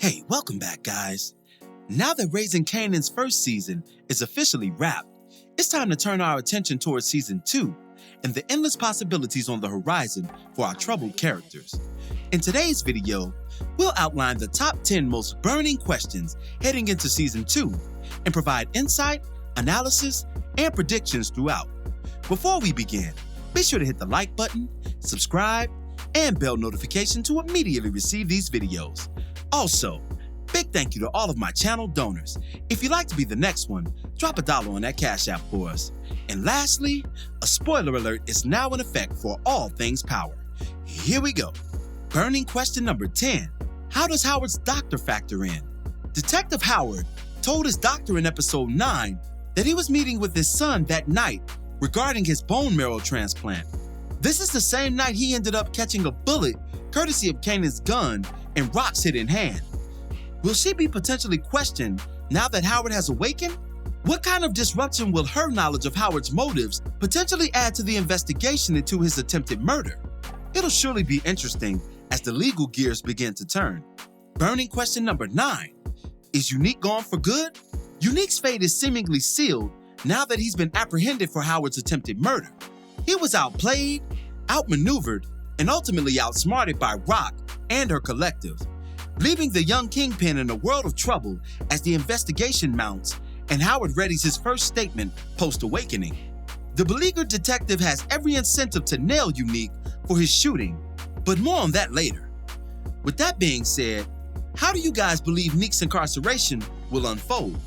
Hey, welcome back, guys. Now that Raising Kanan's first season is officially wrapped, it's time to turn our attention towards season 2 and the endless possibilities on the horizon for our troubled characters. In today's video, we'll outline the top 10 most burning questions heading into season 2 and provide insight, analysis, and predictions throughout. Before we begin, be sure to hit the like button, subscribe, and bell notification to immediately receive these videos. Also, big thank you to all of my channel donors. If you'd like to be the next one, drop $1 on that Cash App for us. And lastly, a spoiler alert is now in effect for all things Power. Here we go. Burning question number 10. How does Howard's doctor factor in? Detective Howard told his doctor in episode 9 that he was meeting with his son that night regarding his bone marrow transplant. This is the same night he ended up catching a bullet courtesy of Kanan's gun and Rock's hidden hand. Will she be potentially questioned now that Howard has awakened? What kind of disruption will her knowledge of Howard's motives potentially add to the investigation into his attempted murder? It'll surely be interesting as the legal gears begin to turn. Burning question number 9. Is Unique gone for good? Unique's fate is seemingly sealed now that he's been apprehended for Howard's attempted murder. He was outplayed, outmaneuvered, and ultimately outsmarted by Rock and her collective, leaving the young kingpin in a world of trouble as the investigation mounts and Howard readies his first statement post-awakening. The beleaguered detective has every incentive to nail Unique for his shooting, but more on that later. With that being said, how do you guys believe Neek's incarceration will unfold?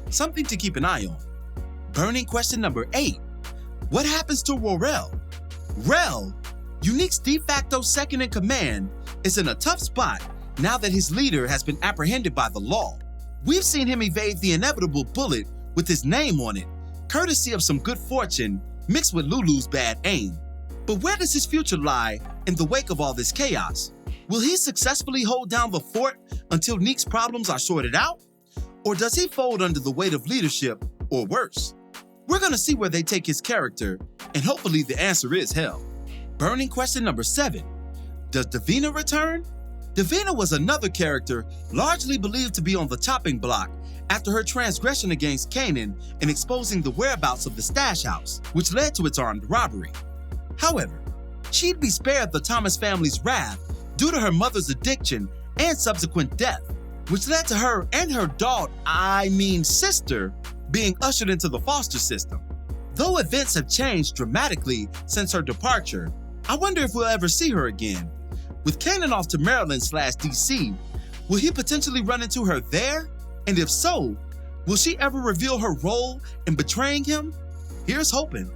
Something to keep an eye on. Burning question number 8. What happens to Rorel? Rel, Unique's de facto second in command, is in a tough spot now that his leader has been apprehended by the law. We've seen him evade the inevitable bullet with his name on it, courtesy of some good fortune mixed with Lulu's bad aim. But where does his future lie in the wake of all this chaos? Will he successfully hold down the fort until Neek's problems are sorted out? Or does he fold under the weight of leadership, or worse? We're gonna see where they take his character, and hopefully the answer is hell. Burning question number 7. Does Davina return? Davina was another character largely believed to be on the chopping block after her transgression against Kanan in exposing the whereabouts of the stash house, which led to its armed robbery. However, she'd be spared the Thomas family's wrath due to her mother's addiction and subsequent death, which led to her and her sister, being ushered into the foster system. Though events have changed dramatically since her departure, I wonder if we'll ever see her again. With Kanan off to Maryland/DC, will he potentially run into her there? And if so, will she ever reveal her role in betraying him? Here's hoping.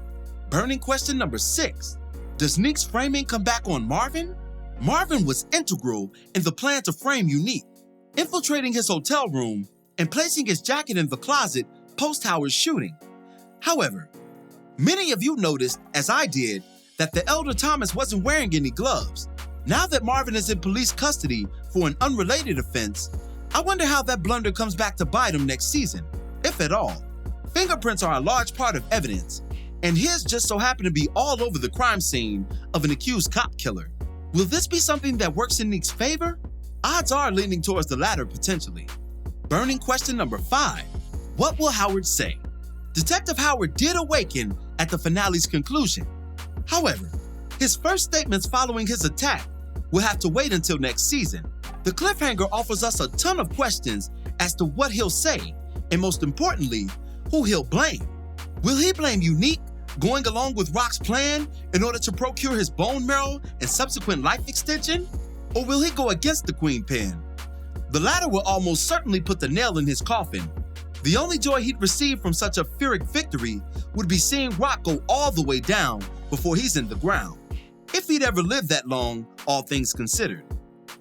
Burning question number 6. Does Neek's framing come back on Marvin? Marvin was integral in the plan to frame Unique, infiltrating his hotel room and placing his jacket in the closet post-Howard's shooting. However, many of you noticed, as I did, that the elder Thomas wasn't wearing any gloves. Now that Marvin is in police custody for an unrelated offense, I wonder how that blunder comes back to bite him next season, if at all. Fingerprints are a large part of evidence, and his just so happen to be all over the crime scene of an accused cop killer. Will this be something that works in Neek's favor? Odds are leaning towards the latter potentially. Burning question number 5. What will Howard say? Detective Howard did awaken at the finale's conclusion. However, his first statements following his attack will have to wait until next season. The cliffhanger offers us a ton of questions as to what he'll say, and most importantly, who he'll blame. Will he blame Unique, going along with Rock's plan in order to procure his bone marrow and subsequent life extension? Or will he go against the Queen Pin? The latter will almost certainly put the nail in his coffin. The only joy he'd receive from such a Pyrrhic victory would be seeing Rock go all the way down before he's in the ground, if he'd ever lived that long, all things considered.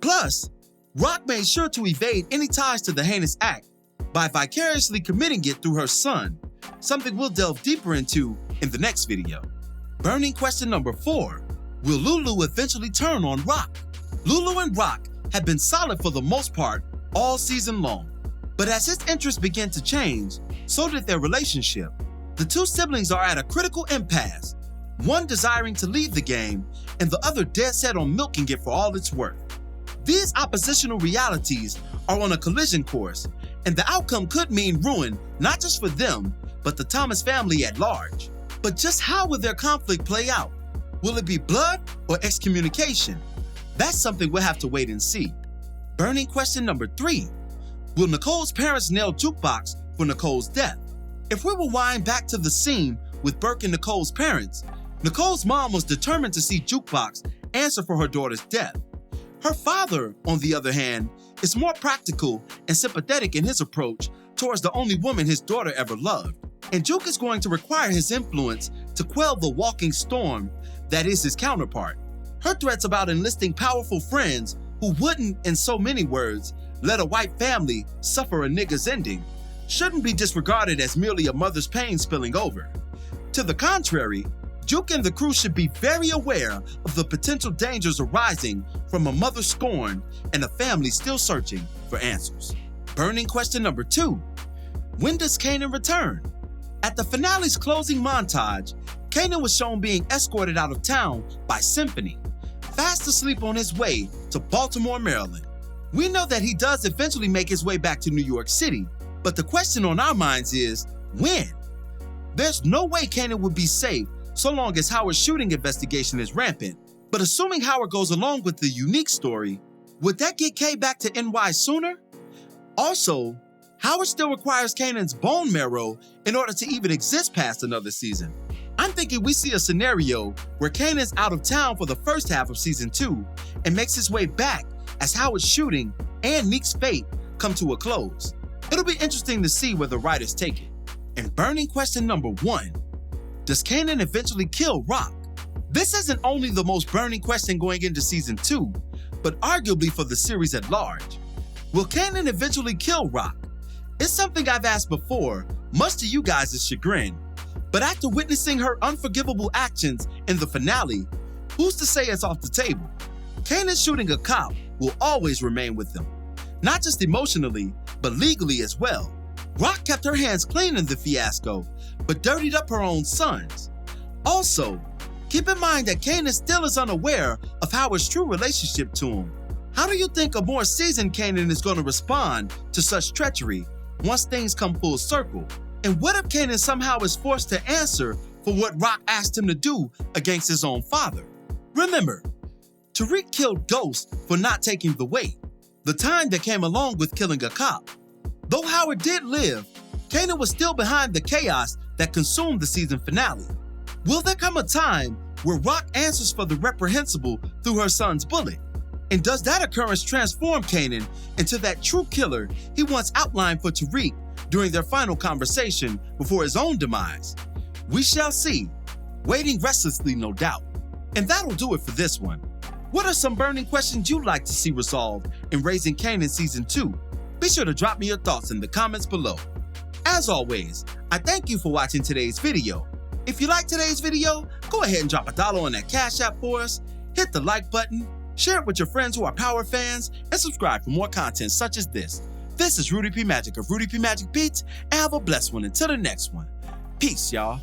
Plus, Rock made sure to evade any ties to the heinous act by vicariously committing it through her son, something we'll delve deeper into in the next video. Burning question number 4. Will Lulu eventually turn on Rock? Lulu and Rock have been solid for the most part all season long, but as his interests began to change, so did their relationship. The two siblings are at a critical impasse, one desiring to leave the game and the other dead set on milking it for all it's worth. These oppositional realities are on a collision course, and the outcome could mean ruin not just for them, but the Thomas family at large. But just how will their conflict play out? Will it be blood or excommunication? That's something we'll have to wait and see. Burning question number 3. Will Nicole's parents nail Jukebox for Nicole's death? If we rewind back to the scene with Burke and Nicole's parents, Nicole's mom was determined to see Jukebox answer for her daughter's death. Her father, on the other hand, is more practical and sympathetic in his approach towards the only woman his daughter ever loved. And Juke is going to require his influence to quell the walking storm that is his counterpart. Her threats about enlisting powerful friends who wouldn't, in so many words, let a white family suffer a nigger's ending shouldn't be disregarded as merely a mother's pain spilling over. To the contrary, Juke and the crew should be very aware of the potential dangers arising from a mother's scorn and a family still searching for answers. Burning question number 2. When does Kanan return? At the finale's closing montage, Kanan was shown being escorted out of town by Symphony, fast asleep on his way to Baltimore, Maryland. We know that he does eventually make his way back to New York City, but the question on our minds is, when? There's no way Kanan would be safe so long as Howard's shooting investigation is rampant. But assuming Howard goes along with the unique story, would that get Kay back to NY sooner? Also, Howard still requires Kanan's bone marrow in order to even exist past another season. I'm thinking we see a scenario where Kanan's out of town for the first half of season 2 and makes his way back as Howard's shooting and Neek's fate come to a close. It'll be interesting to see where the writers take it. And burning question number 1. Does Kanan eventually kill Rock? This isn't only the most burning question going into season 2, but arguably for the series at large. Will Kanan eventually kill Rock? It's something I've asked before, much to you guys' chagrin. But after witnessing her unforgivable actions in the finale, who's to say it's off the table? Kanan shooting a cop will always remain with them. Not just emotionally, but legally as well. Rock kept her hands clean in the fiasco, but dirtied up her own sons. Also, keep in mind that Kanan still is unaware of Howard's true relationship to him. How do you think a more seasoned Kanan is going to respond to such treachery once things come full circle? And what if Kanan somehow is forced to answer for what Rock asked him to do against his own father? Remember, Tariq killed Ghost for not taking the weight, the time that came along with killing a cop. Though Howard did live, Kanan was still behind the chaos that consumed the season finale. Will there come a time where Rock answers for the reprehensible through her son's bullet? And does that occurrence transform Kanan into that true killer he once outlined for Tariq during their final conversation before his own demise? We shall see, waiting restlessly no doubt. And that'll do it for this one. What are some burning questions you'd like to see resolved in Raising Kanan Season 2? Be sure to drop me your thoughts in the comments below. As always, I thank you for watching today's video. If you liked today's video, go ahead and drop $1 on that Cash App for us, hit the like button, share it with your friends who are Power fans, and subscribe for more content such as this. This is Rudy P. Magic of Rudy P. Magic Beats, and have a blessed one until the next one. Peace, y'all.